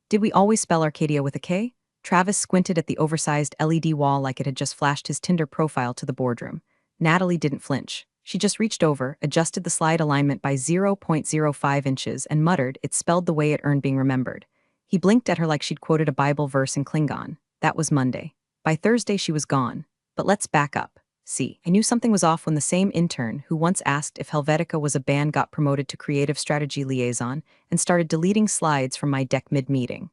Did we always spell Arcadia with a K? Travis squinted at the oversized LED wall like it had just flashed his Tinder profile to the boardroom. Natalie didn't flinch. She just reached over, adjusted the slide alignment by 0.05 inches, and muttered, "It's spelled the way it earned being remembered." He blinked at her like she'd quoted a Bible verse in Klingon. That was Monday. By Thursday, she was gone. But let's back up. See, I knew something was off when the same intern who once asked if Helvetica was a band got promoted to creative strategy liaison and started deleting slides from my deck mid-meeting.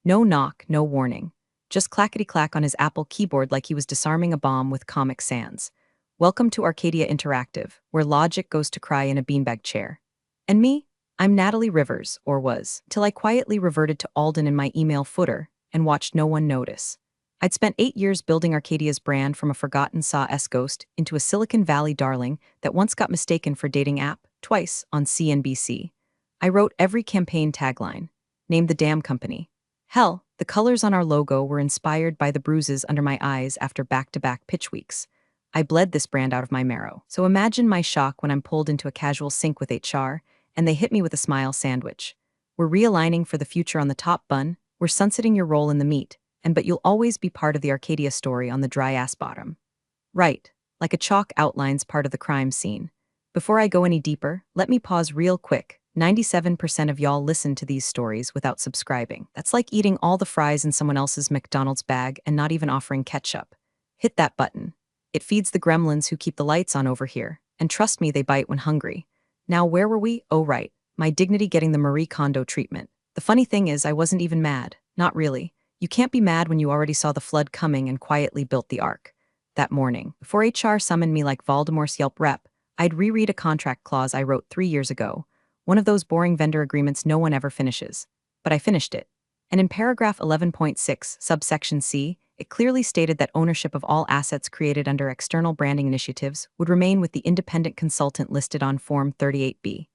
No knock, no warning. Just clackety-clack on his Apple keyboard like he was disarming a bomb with Comic Sans. Welcome to Arcadia Interactive, where logic goes to cry in a beanbag chair. And me? I'm Natalie Rivers, or was, till I quietly reverted to Alden in my email footer and watched no one notice. I'd spent 8 years building Arcadia's brand from a forgotten Saw-esque ghost into a Silicon Valley darling that once got mistaken for dating app, twice, on CNBC. I wrote every campaign tagline, named the damn company. Hell, the colors on our logo were inspired by the bruises under my eyes after back-to-back pitch weeks. I bled this brand out of my marrow. So imagine my shock when I'm pulled into a casual sync with HR, and they hit me with a smile sandwich. We're realigning for the future on the top bun, we're sunsetting your role in the meat, but you'll always be part of the Arcadia story on the dry-ass bottom. Right, like a chalk outlines part of the crime scene. Before I go any deeper, let me pause real quick. 97% of y'all listen to these stories without subscribing. That's like eating all the fries in someone else's McDonald's bag and not even offering ketchup. Hit that button. It feeds the gremlins who keep the lights on over here, and trust me, they bite when hungry. Now, where were we? Oh, right. My dignity getting the Marie Kondo treatment. The funny thing is, I wasn't even mad. Not really. You can't be mad when you already saw the flood coming and quietly built the ark. That morning, before HR summoned me like Voldemort's Yelp rep, I'd reread a contract clause I wrote 3 years ago, one of those boring vendor agreements no one ever finishes. But I finished it. And in paragraph 11.6, subsection C, it clearly stated that ownership of all assets created under external branding initiatives would remain with the independent consultant listed on Form 38B.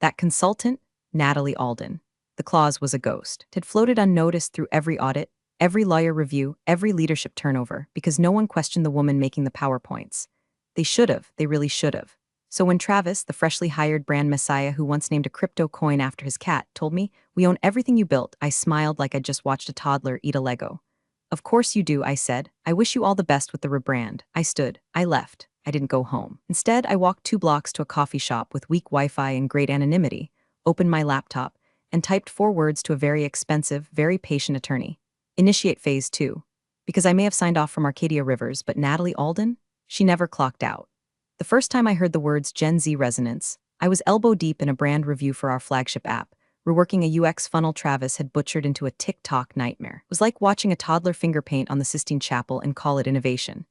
That consultant? Natalie Alden. The clause was a ghost. It had floated unnoticed through every audit, every lawyer review, every leadership turnover, because no one questioned the woman making the PowerPoints. They should have, they really should have. So when Travis, the freshly hired brand messiah who once named a crypto coin after his cat, told me, "We own everything you built," I smiled like I'd just watched a toddler eat a Lego. "Of course you do," I said. "I wish you all the best with the rebrand." I stood. I left. I didn't go home. Instead, I walked 2 blocks to a coffee shop with weak Wi-Fi and great anonymity, opened my laptop, and typed 4 words to a very expensive, very patient attorney. Initiate phase 2. Because I may have signed off from Arcadia Rivers, but Natalie Alden? She never clocked out. The first time I heard the words Gen Z resonance, I was elbow deep in a brand review for our flagship app, reworking a UX funnel Travis had butchered into a TikTok nightmare. It was like watching a toddler finger paint on the Sistine Chapel and call it innovation.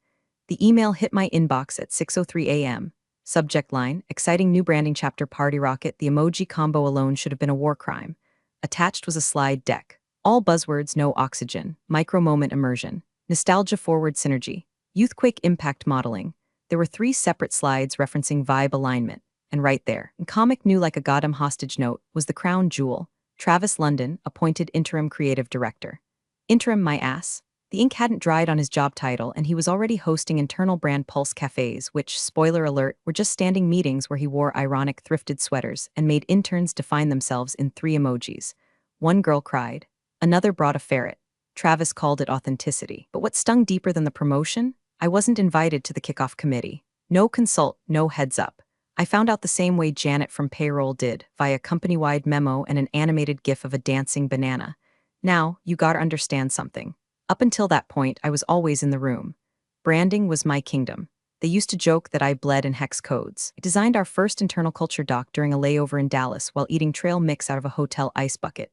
The email hit my inbox at 6:03 a.m. Subject line, exciting new branding chapter party rocket, the emoji combo alone should have been a war crime. Attached was a slide deck. All buzzwords, no oxygen, micro-moment immersion, nostalgia-forward synergy, youthquake impact modeling. There were 3 separate slides referencing vibe alignment, and right there, in comic new like a goddamn hostage note, was the crown jewel, Travis London, appointed interim creative director. Interim my ass. The ink hadn't dried on his job title, and he was already hosting internal brand Pulse cafes, which, spoiler alert, were just standing meetings where he wore ironic thrifted sweaters and made interns define themselves in 3 emojis. One girl cried. Another brought a ferret. Travis called it authenticity. But what stung deeper than the promotion? I wasn't invited to the kickoff committee. No consult, no heads up. I found out the same way Janet from payroll did, via company-wide memo and an animated gif of a dancing banana. Now, you gotta understand something. Up until that point, I was always in the room. Branding was my kingdom. They used to joke that I bled in hex codes. I designed our first internal culture doc during a layover in Dallas while eating trail mix out of a hotel ice bucket.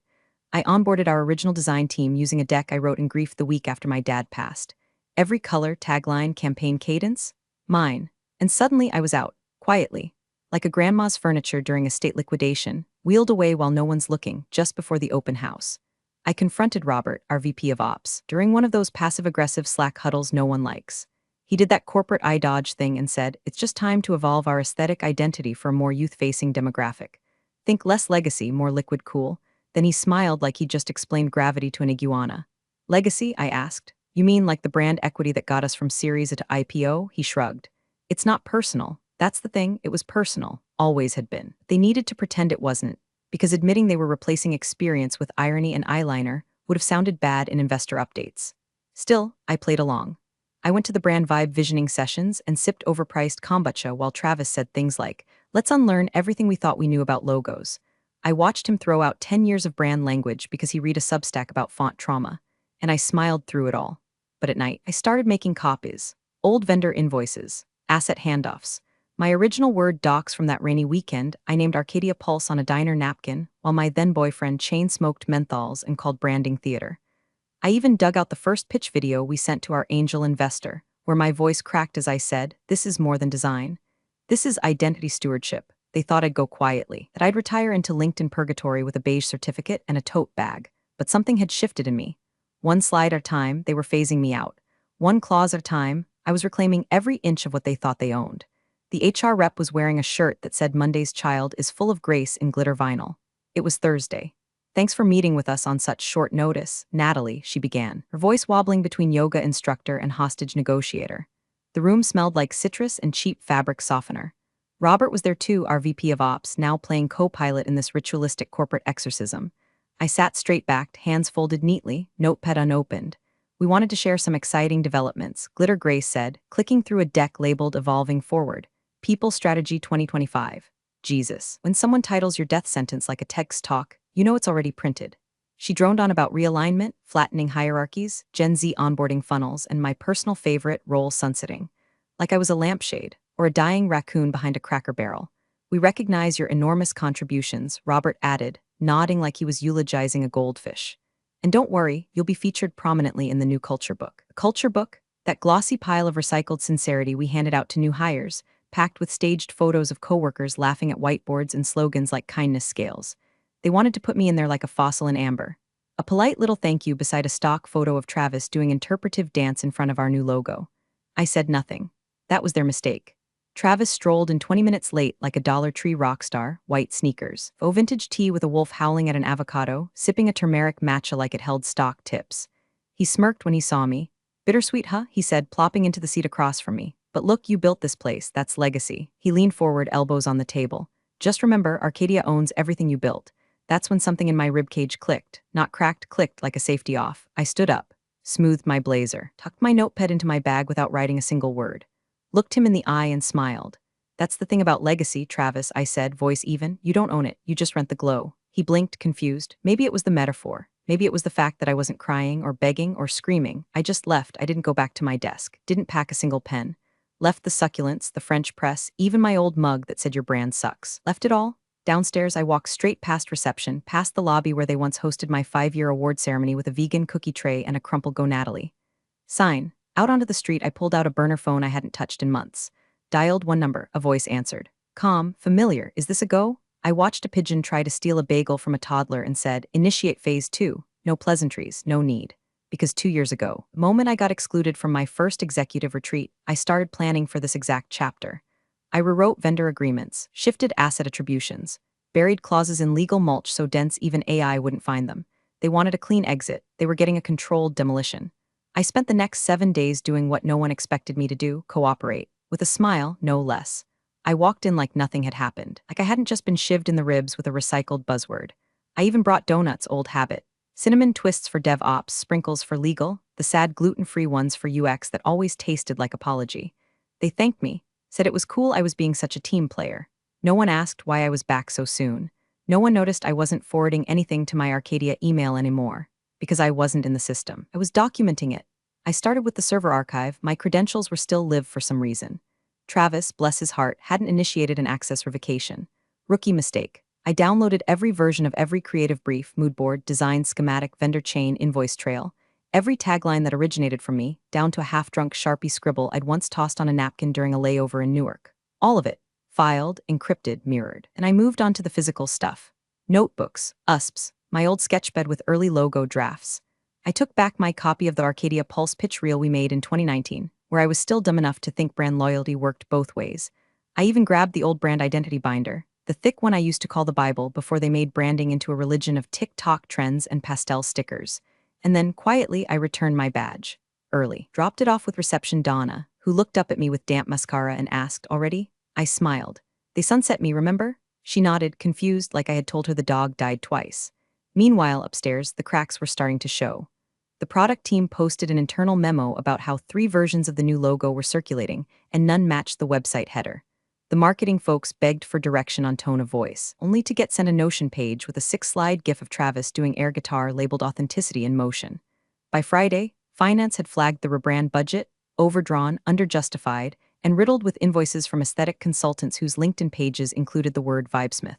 I onboarded our original design team using a deck I wrote in grief the week after my dad passed. Every color, tagline, campaign cadence? Mine. And suddenly I was out, quietly, like a grandma's furniture during a state liquidation, wheeled away while no one's looking, just before the open house. I confronted Robert, our VP of Ops, during one of those passive-aggressive Slack huddles no one likes. He did that corporate eye dodge thing and said, "It's just time to evolve our aesthetic identity for a more youth-facing demographic. Think less legacy, more liquid cool." Then he smiled like he'd just explained gravity to an iguana. "Legacy?" I asked. "You mean like the brand equity that got us from Series A to IPO?" He shrugged. "It's not personal. That's the thing, it was personal. Always had been. They needed to pretend it wasn't, because admitting they were replacing experience with irony and eyeliner would have sounded bad in investor updates. Still, I played along. I went to the brand vibe visioning sessions and sipped overpriced kombucha while Travis said things like, let's unlearn everything we thought we knew about logos. I watched him throw out 10 years of brand language because he read a Substack about font trauma, and I smiled through it all. But at night, I started making copies, old vendor invoices, asset handoffs. My original Word docs from that rainy weekend, I named Arcadia Pulse on a diner napkin, while my then-boyfriend chain-smoked menthols and called branding theater. I even dug out the first pitch video we sent to our angel investor, where my voice cracked as I said, this is more than design. This is identity stewardship. They thought I'd go quietly, that I'd retire into LinkedIn purgatory with a beige certificate and a tote bag. But something had shifted in me. One slide at a time, they were phasing me out. One clause at a time, I was reclaiming every inch of what they thought they owned. The HR rep was wearing a shirt that said Monday's child is full of grace in glitter vinyl. It was Thursday. Thanks for meeting with us on such short notice, Natalie, she began, her voice wobbling between yoga instructor and hostage negotiator. The room smelled like citrus and cheap fabric softener. Robert was there too, our VP of Ops, now playing co-pilot in this ritualistic corporate exorcism. I sat straight-backed, hands folded neatly, notepad unopened. We wanted to share some exciting developments, Glitter Grace said, clicking through a deck labeled Evolving Forward. People Strategy 2025. Jesus. When someone titles your death sentence like a text talk, you know it's already printed. She droned on about realignment, flattening hierarchies, Gen Z onboarding funnels, and my personal favorite, role sunsetting. Like I was a lampshade, or a dying raccoon behind a Cracker Barrel. We recognize your enormous contributions, Robert added, nodding like he was eulogizing a goldfish. And don't worry, you'll be featured prominently in the new culture book. The culture book? That glossy pile of recycled sincerity we handed out to new hires, packed with staged photos of coworkers laughing at whiteboards and slogans like kindness scales. They wanted to put me in there like a fossil in amber. A polite little thank you beside a stock photo of Travis doing interpretive dance in front of our new logo. I said nothing. That was their mistake. Travis strolled in 20 minutes late like a Dollar Tree rock star, white sneakers, faux vintage tea with a wolf howling at an avocado, sipping a turmeric matcha like it held stock tips. He smirked when he saw me. Bittersweet, huh? He said, plopping into the seat across from me. But look, you built this place, that's legacy. He leaned forward, elbows on the table. Just remember, Arcadia owns everything you built. That's when something in my ribcage clicked. Not cracked, clicked like a safety off. I stood up, smoothed my blazer, tucked my notepad into my bag without writing a single word. Looked him in the eye and smiled. That's the thing about legacy, Travis, I said, voice even. You don't own it, you just rent the glow. He blinked, confused. Maybe it was the metaphor. Maybe it was the fact that I wasn't crying or begging or screaming. I just left. I didn't go back to my desk. Didn't pack a single pen. Left the succulents, the French press, even my old mug that said your brand sucks. Left it all. Downstairs, I walked straight past reception, past the lobby where they once hosted my 5-year award ceremony with a vegan cookie tray and a crumpled Go Natalie sign. Out onto the street, I pulled out a burner phone I hadn't touched in months. Dialed one number, a voice answered. Calm, familiar, is this a go? I watched a pigeon try to steal a bagel from a toddler and said, initiate phase 2. No pleasantries, no need. Because 2 years ago, the moment I got excluded from my first executive retreat, I started planning for this exact chapter. I rewrote vendor agreements, shifted asset attributions, buried clauses in legal mulch so dense even AI wouldn't find them. They wanted a clean exit. They were getting a controlled demolition. I spent the next 7 days doing what no one expected me to do, cooperate. With a smile, no less. I walked in like nothing had happened, like I hadn't just been shivved in the ribs with a recycled buzzword. I even brought donuts, old habit. Cinnamon twists for DevOps, sprinkles for legal, the sad gluten-free ones for UX that always tasted like apology. They thanked me, said it was cool I was being such a team player. No one asked why I was back so soon. No one noticed I wasn't forwarding anything to my Arcadia email anymore. Because I wasn't in the system. I was documenting it. I started with the server archive. My credentials were still live for some reason. Travis, bless his heart, hadn't initiated an access revocation. Rookie mistake. I downloaded every version of every creative brief, mood board, design, schematic, vendor chain, invoice trail, every tagline that originated from me, down to a half-drunk Sharpie scribble I'd once tossed on a napkin during a layover in Newark. All of it. Filed, encrypted, mirrored. And I moved on to the physical stuff. Notebooks, USPs, my old sketchpad with early logo drafts. I took back my copy of the Arcadia Pulse pitch reel we made in 2019, where I was still dumb enough to think brand loyalty worked both ways. I even grabbed the old brand identity binder, the thick one I used to call the Bible before they made branding into a religion of TikTok trends and pastel stickers. And then, quietly, I returned my badge. Early. Dropped it off with reception Donna, who looked up at me with damp mascara and asked, already? I smiled. They sunset me, remember? She nodded, confused, like I had told her the dog died twice. Meanwhile, upstairs, the cracks were starting to show. The product team posted an internal memo about how 3 versions of the new logo were circulating, and none matched the website header. The marketing folks begged for direction on tone of voice, only to get sent a Notion page with a 6-slide GIF of Travis doing air guitar labeled Authenticity in Motion. By Friday, finance had flagged the rebrand budget, overdrawn, underjustified, and riddled with invoices from aesthetic consultants whose LinkedIn pages included the word Vibesmith.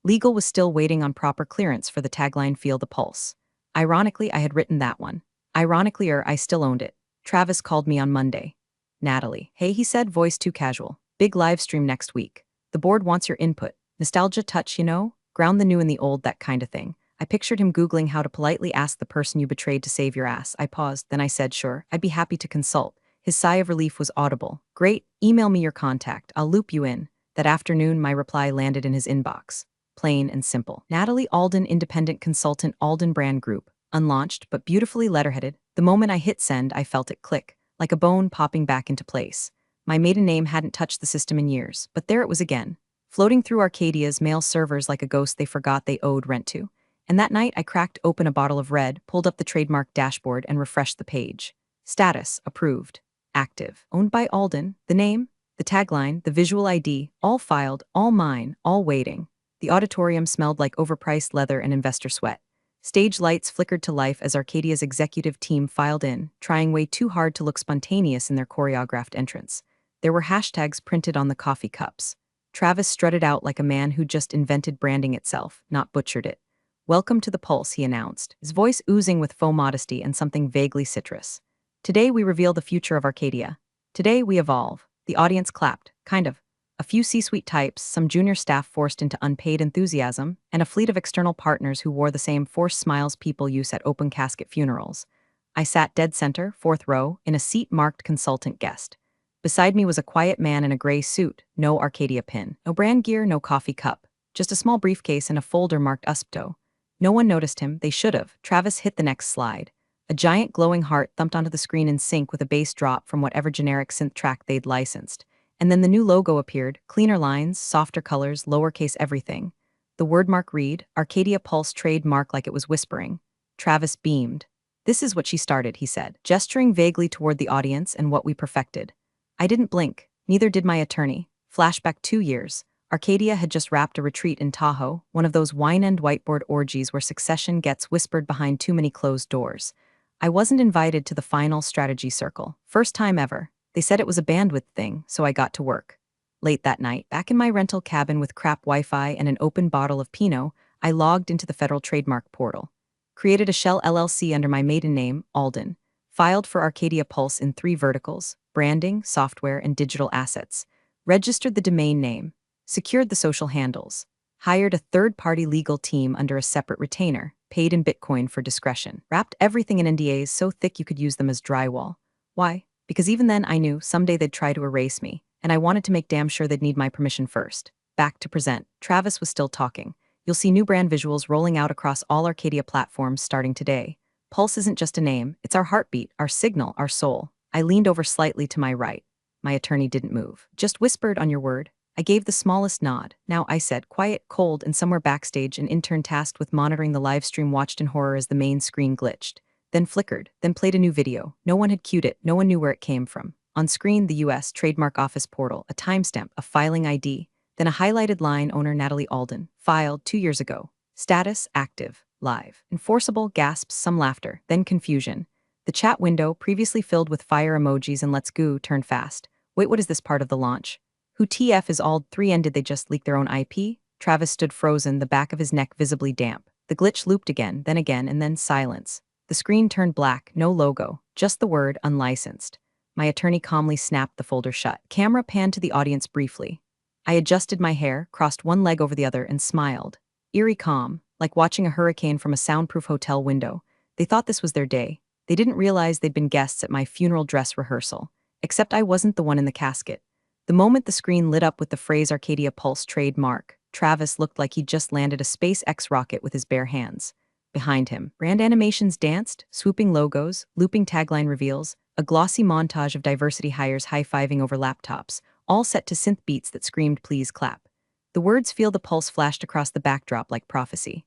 Legal was still waiting on proper clearance for the tagline Feel the Pulse. Ironically, I had written that one. Ironically, I still owned it. Travis called me on Monday. Natalie. Hey, he said, voice too casual. Big live stream next week. The board wants your input. Nostalgia touch, you know? Ground the new in the old, that kind of thing. I pictured him Googling how to politely ask the person you betrayed to save your ass. I paused, then I said, sure, I'd be happy to consult. His sigh of relief was audible. Great, email me your contact. I'll loop you in. That afternoon, my reply landed in his inbox. Plain and simple. Natalie Alden, independent consultant, Alden Brand Group. Unlaunched, but beautifully letterheaded. The moment I hit send, I felt it click, like a bone popping back into place. My maiden name hadn't touched the system in years, but there it was again, floating through Arcadia's mail servers like a ghost they forgot they owed rent to. And that night, I cracked open a bottle of red, pulled up the trademark dashboard, and refreshed the page. Status, approved. Active. Owned by Alden. The name, the tagline, the visual ID, all filed, all mine, all waiting. The auditorium smelled like overpriced leather and investor sweat. Stage lights flickered to life as Arcadia's executive team filed in, trying way too hard to look spontaneous in their choreographed entrance. There were hashtags printed on the coffee cups. Travis strutted out like a man who just invented branding itself, not butchered it. Welcome to the Pulse, he announced, his voice oozing with faux modesty and something vaguely citrus. Today we reveal the future of Arcadia. Today we evolve. The audience clapped, kind of. A few C-suite types, some junior staff forced into unpaid enthusiasm, and a fleet of external partners who wore the same forced smiles people use at open casket funerals. I sat dead center, 4th row, in a seat marked consultant guest. Beside me was a quiet man in a gray suit, no Arcadia pin, no brand gear, no coffee cup, just a small briefcase and a folder marked USPTO. No one noticed him, they should have. Travis hit the next slide. A giant glowing heart thumped onto the screen in sync with a bass drop from whatever generic synth track they'd licensed. And then the new logo appeared, cleaner lines, softer colors, lowercase everything. The wordmark read, Arcadia Pulse Trademark, like it was whispering. Travis beamed. This is what she started, he said, gesturing vaguely toward the audience and what we perfected. I didn't blink, neither did my attorney. Flashback 2 years. Arcadia had just wrapped a retreat in Tahoe, one of those wine-end whiteboard orgies where succession gets whispered behind too many closed doors. I wasn't invited to the final strategy circle. First time ever. They said it was a bandwidth thing, so I got to work. Late that night, back in my rental cabin with crap Wi-Fi and an open bottle of Pinot, I logged into the federal trademark portal. Created a shell LLC under my maiden name, Alden. Filed for Arcadia Pulse in 3 verticals, branding, software, and digital assets. Registered the domain name. Secured the social handles. Hired a third-party legal team under a separate retainer, paid in Bitcoin for discretion. Wrapped everything in NDAs so thick you could use them as drywall. Why? Because even then I knew someday they'd try to erase me, and I wanted to make damn sure they'd need my permission first. Back to present. Travis was still talking. You'll see new brand visuals rolling out across all Arcadia platforms starting today. Pulse isn't just a name, it's our heartbeat, our signal, our soul. I leaned over slightly to my right. My attorney didn't move. Just whispered, on your word. I gave the smallest nod. Now, I said, quiet, cold, and somewhere backstage, an intern tasked with monitoring the live stream watched in horror as the main screen glitched. Then flickered, then played a new video. No one had queued it, no one knew where it came from. On screen, the U.S. Trademark Office portal, a timestamp, a filing ID, then a highlighted line, owner Natalie Alden, filed 2 years ago. Status, active, live. Enforceable, gasps, some laughter, then confusion. The chat window, previously filled with fire emojis and let's go, turned fast. Wait, what is this part of the launch? Who TF is Ald 3 and did they just leak their own IP? Travis stood frozen, the back of his neck visibly damp. The glitch looped again, and then silence. The screen turned black, no logo, just the word unlicensed. My attorney calmly snapped the folder shut. Camera panned to the audience briefly. I adjusted my hair, crossed one leg over the other, and smiled. Eerie calm, like watching a hurricane from a soundproof hotel window. They thought this was their day. They didn't realize they'd been guests at my funeral dress rehearsal. Except I wasn't the one in the casket. The moment the screen lit up with the phrase Arcadia Pulse Trademark, Travis looked like he'd just landed a SpaceX rocket with his bare hands. Behind him, brand animations danced, swooping logos, looping tagline reveals, a glossy montage of diversity hires high-fiving over laptops, all set to synth beats that screamed, please clap. The words Feel the Pulse flashed across the backdrop like prophecy.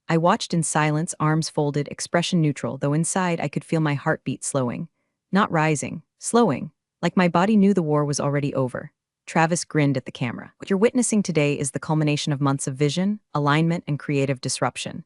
I watched in silence, arms folded, expression neutral, though inside I could feel my heartbeat slowing. Not rising, slowing, like my body knew the war was already over. Travis grinned at the camera. What you're witnessing today is the culmination of months of vision, alignment, and creative disruption.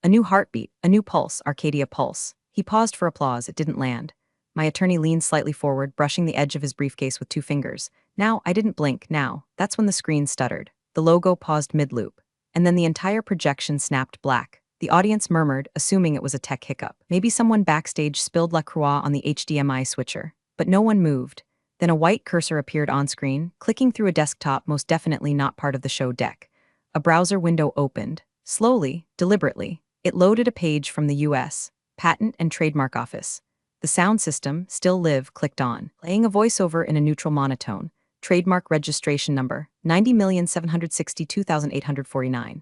A new heartbeat, a new pulse, Arcadia pulse. He paused for applause, it didn't land. My attorney leaned slightly forward, brushing the edge of his briefcase with 2 fingers. Now, I didn't blink, now. That's when the screen stuttered. The logo paused mid-loop. And then the entire projection snapped black. The audience murmured, assuming it was a tech hiccup. Maybe someone backstage spilled La Croix on the HDMI switcher. But no one moved. Then a white cursor appeared on screen, clicking through a desktop most definitely not part of the show deck. A browser window opened. Slowly, deliberately, it loaded a page from the US Patent and Trademark Office. The sound system, still live, clicked on, playing a voiceover in a neutral monotone. Trademark registration number, 90,762,849.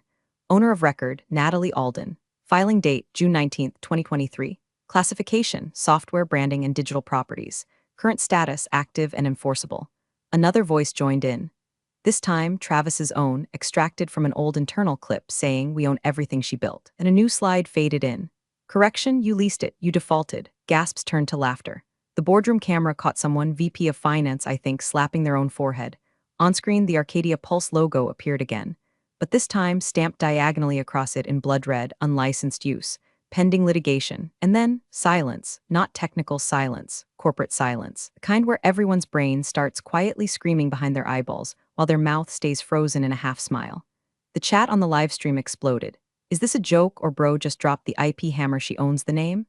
Owner of record, Natalie Alden. Filing date, June 19, 2023. Classification, software branding and digital properties. Current status, active and enforceable. Another voice joined in. This time, Travis's own, extracted from an old internal clip saying we own everything she built. And a new slide faded in. Correction, you leased it, you defaulted. Gasps turned to laughter. The boardroom camera caught someone, VP of Finance, I think, slapping their own forehead. On screen, the Arcadia Pulse logo appeared again. But this time, stamped diagonally across it in blood red, unlicensed use. Pending litigation, and then silence, not technical silence, corporate silence, the kind where everyone's brain starts quietly screaming behind their eyeballs while their mouth stays frozen in a half smile. The chat on the live stream exploded. Is this a joke or bro just dropped the IP hammer she owns the name?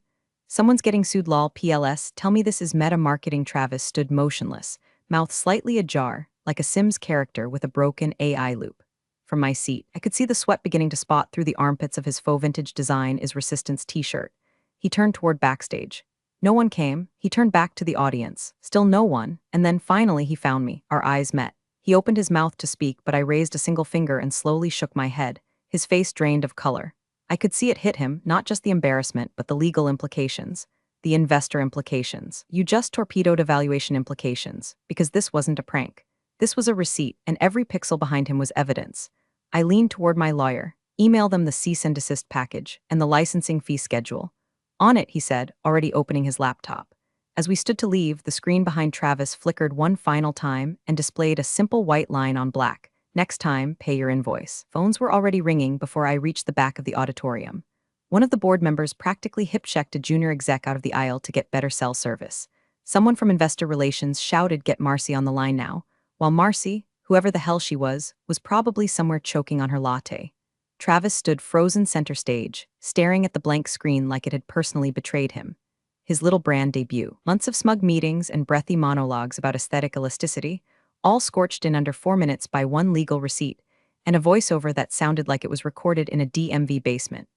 Someone's getting sued lol PLS, tell me this is meta marketing. Travis stood motionless, mouth slightly ajar, like a Sims character with a broken AI loop. From my seat, I could see the sweat beginning to spot through the armpits of his faux vintage design is Resistance t-shirt. He turned toward backstage. No one came. He turned back to the audience. Still no one. And then finally he found me. Our eyes met. He opened his mouth to speak, but I raised a single finger and slowly shook my head. His face drained of color. I could see it hit him, not just the embarrassment, but the legal implications. The investor implications. You just torpedoed evaluation implications, because this wasn't a prank. This was a receipt, and every pixel behind him was evidence. I leaned toward my lawyer. Email them the cease and desist package and the licensing fee schedule. On it, he said, already opening his laptop. As we stood to leave, the screen behind Travis flickered one final time and displayed a simple white line on black. Next time, pay your invoice. Phones were already ringing before I reached the back of the auditorium. One of the board members practically hip-checked a junior exec out of the aisle to get better cell service. Someone from investor relations shouted, "Get Marcy on the line now," while Marcy, whoever the hell she was probably somewhere choking on her latte. Travis stood frozen center stage, staring at the blank screen like it had personally betrayed him. His little brand debut, months of smug meetings and breathy monologues about aesthetic elasticity, all scorched in under 4 minutes by one legal receipt, and a voiceover that sounded like it was recorded in a DMV basement.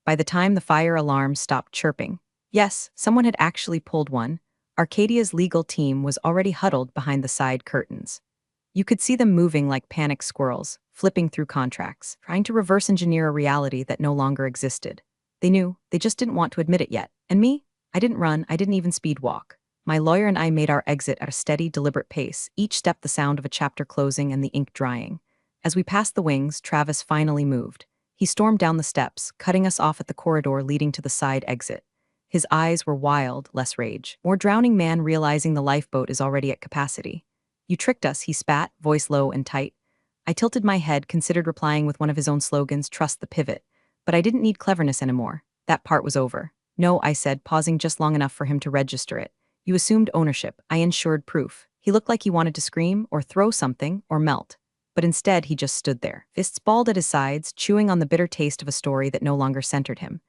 By the time the fire alarm stopped chirping, yes, someone had actually pulled one, Arcadia's legal team was already huddled behind the side curtains. You could see them moving like panicked squirrels, flipping through contracts, trying to reverse engineer a reality that no longer existed. They knew, they just didn't want to admit it yet. And me? I didn't run, I didn't even speed walk. My lawyer and I made our exit at a steady, deliberate pace, each step the sound of a chapter closing and the ink drying. As we passed the wings, Travis finally moved. He stormed down the steps, cutting us off at the corridor leading to the side exit. His eyes were wild, less rage. More drowning man realizing the lifeboat is already at capacity. You tricked us, he spat, voice low and tight. I tilted my head, considered replying with one of his own slogans, trust the pivot. But I didn't need cleverness anymore. That part was over. No, I said, pausing just long enough for him to register it. You assumed ownership. I ensured proof. He looked like he wanted to scream, or throw something, or melt. But instead, he just stood there, fists balled at his sides, chewing on the bitter taste of a story that no longer centered him.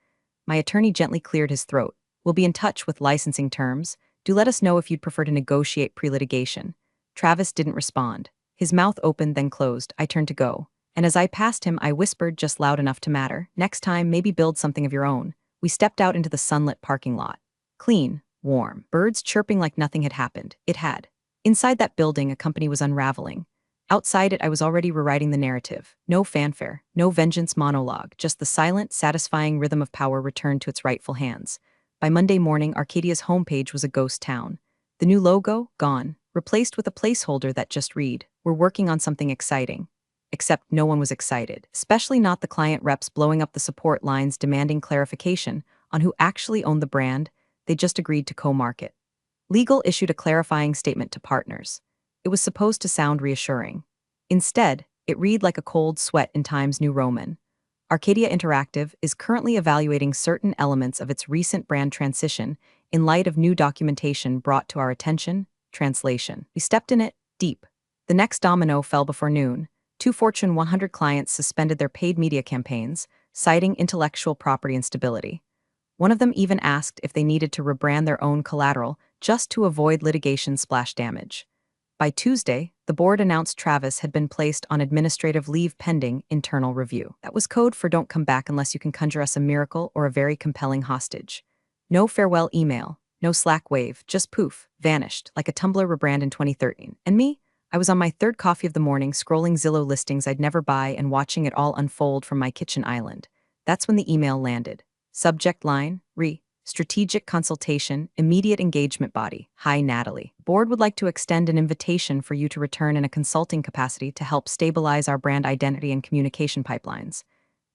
My attorney gently cleared his throat. We'll be in touch with licensing terms. Do let us know if you'd prefer to negotiate pre-litigation. Travis didn't respond. His mouth opened, then closed. I turned to go. And as I passed him, I whispered just loud enough to matter. Next time, maybe build something of your own. We stepped out into the sunlit parking lot. Clean, warm, birds chirping like nothing had happened. It had. Inside that building, a company was unraveling. Outside it, I was already rewriting the narrative. No fanfare, no vengeance monologue, just the silent, satisfying rhythm of power returned to its rightful hands. By Monday morning, Arcadia's homepage was a ghost town. The new logo, gone, replaced with a placeholder that just read, "We're working on something exciting." except no one was excited, especially not the client reps blowing up the support lines demanding clarification on who actually owned the brand. They just agreed to co-market. Legal issued a clarifying statement to partners. It was supposed to sound reassuring. Instead, it read like a cold sweat in Times New Roman. Arcadia Interactive is currently evaluating certain elements of its recent brand transition in light of new documentation brought to our attention. Translation. We stepped in it deep. The next domino fell before noon. Two Fortune 100 clients suspended their paid media campaigns, citing intellectual property instability. One of them even asked if they needed to rebrand their own collateral just to avoid litigation splash damage. By Tuesday, the board announced Travis had been placed on administrative leave pending internal review. That was code for don't come back unless you can conjure us a miracle or a very compelling hostage. No farewell email, no Slack wave, just poof, vanished, like a Tumblr rebrand in 2013. And me? I was on my third coffee of the morning scrolling Zillow listings I'd never buy and watching it all unfold from my kitchen island. That's when the email landed. Subject line, strategic consultation, immediate engagement body. Hi, Natalie. Board would like to extend an invitation for you to return in a consulting capacity to help stabilize our brand identity and communication pipelines.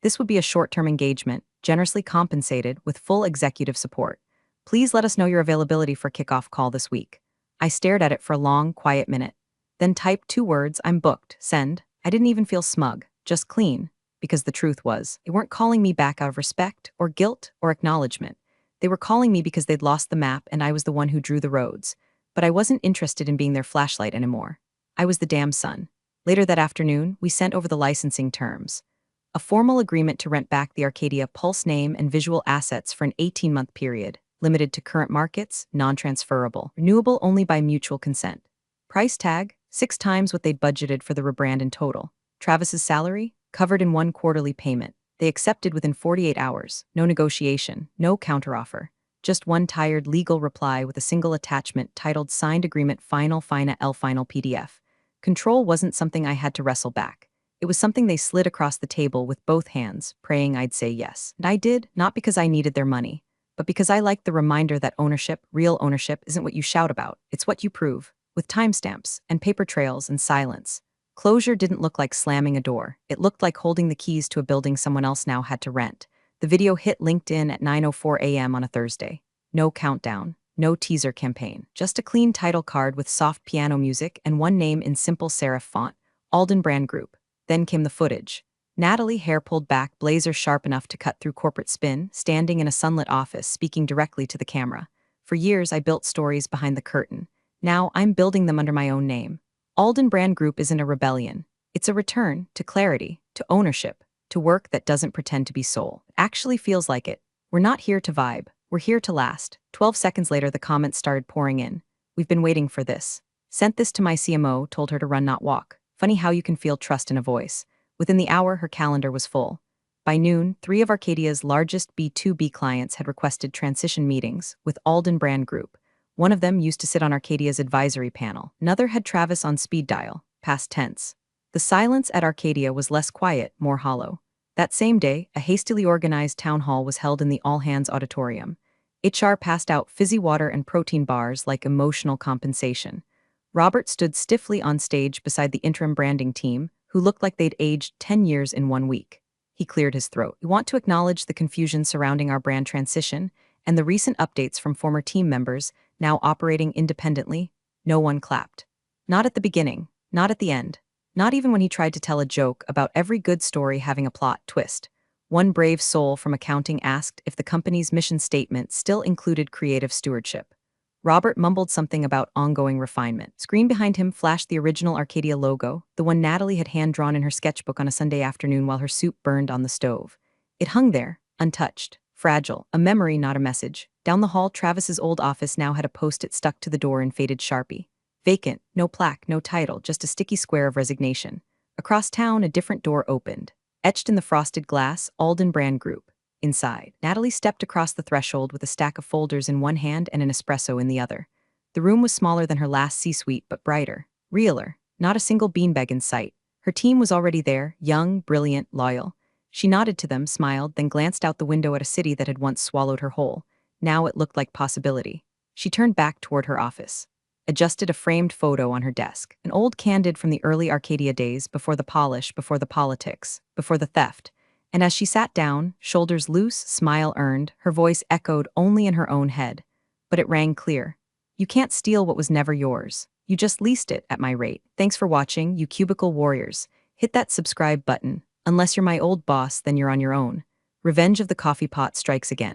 This would be a short-term engagement, generously compensated with full executive support. Please let us know your availability for kickoff call this week. I stared at it for a long, quiet minute, then typed 2 words, I'm booked, send. I didn't even feel smug, just clean, because the truth was, they weren't calling me back out of respect or guilt or acknowledgement. They were calling me because they'd lost the map and I was the one who drew the roads. But I wasn't interested in being their flashlight anymore. I was the damn sun. Later that afternoon, we sent over the licensing terms. A formal agreement to rent back the Arcadia Pulse name and visual assets for an 18-month period, limited to current markets, non-transferable, renewable only by mutual consent. Price tag, 6 times what they'd budgeted for the rebrand in total. Travis's salary, covered in 1 quarterly payment. They accepted within 48 hours, no negotiation, no counteroffer. Just one tired legal reply with a single attachment titled Signed Agreement Final Fina L Final PDF. Control wasn't something I had to wrestle back. It was something they slid across the table with both hands, praying I'd say yes. And I did, not because I needed their money, but because I liked the reminder that ownership, real ownership, isn't what you shout about, it's what you prove, with timestamps and paper trails and silence. Closure didn't look like slamming a door. It looked like holding the keys to a building someone else now had to rent. The video hit LinkedIn at 9:04 a.m. on a Thursday. No countdown, no teaser campaign, just a clean title card with soft piano music and one name in simple serif font, Alden Brand Group. Then came the footage. Natalie, hair pulled back, blazer sharp enough to cut through corporate spin, standing in a sunlit office, speaking directly to the camera. For years, I built stories behind the curtain. Now, I'm building them under my own name. Alden Brand Group isn't a rebellion. It's a return to clarity, to ownership, to work that doesn't pretend to be soul. It actually feels like it. We're not here to vibe. We're here to last. 12 seconds later, the comments started pouring in. We've been waiting for this. Sent this to my CMO, told her to run, not walk. Funny how you can feel trust in a voice. Within the hour, her calendar was full. By noon, 3 of Arcadia's largest B2B clients had requested transition meetings with Alden Brand Group. One of them used to sit on Arcadia's advisory panel. Another had Travis on speed dial, past tense. The silence at Arcadia was less quiet, more hollow. That same day, a hastily organized town hall was held in the all-hands auditorium. HR passed out fizzy water and protein bars like emotional compensation. Robert stood stiffly on stage beside the interim branding team, who looked like they'd aged 10 years in 1 week. He cleared his throat. We want to acknowledge the confusion surrounding our brand transition and the recent updates from former team members now operating independently. No one clapped. Not at the beginning, not at the end, not even when he tried to tell a joke about every good story having a plot twist. One brave soul from accounting asked if the company's mission statement still included creative stewardship. Robert mumbled something about ongoing refinement. Screen behind him flashed the original Arcadia logo, the one Natalie had hand-drawn in her sketchbook on a Sunday afternoon while her soup burned on the stove. It hung there, untouched, fragile, a memory, not a message. Down the hall, Travis's old office now had a post-it stuck to the door in faded Sharpie. Vacant, no plaque, no title, just a sticky square of resignation. Across town, a different door opened. Etched in the frosted glass, Alden Brand Group. Inside, Natalie stepped across the threshold with a stack of folders in one hand and an espresso in the other. The room was smaller than her last C-suite, but brighter, realer, not a single beanbag in sight. Her team was already there, young, brilliant, loyal. She nodded to them, smiled, then glanced out the window at a city that had once swallowed her whole. Now it looked like possibility. She turned back toward her office. adjusted a framed photo on her desk, an old candid from the early Arcadia days, before the polish, before the politics, before the theft. And as she sat down, shoulders loose, smile earned, her voice echoed only in her own head. But it rang clear. You can't steal what was never yours. You just leased it at my rate. Thanks for watching, you cubicle warriors. Hit that subscribe button. Unless you're my old boss, then you're on your own. Revenge of the coffee pot strikes again.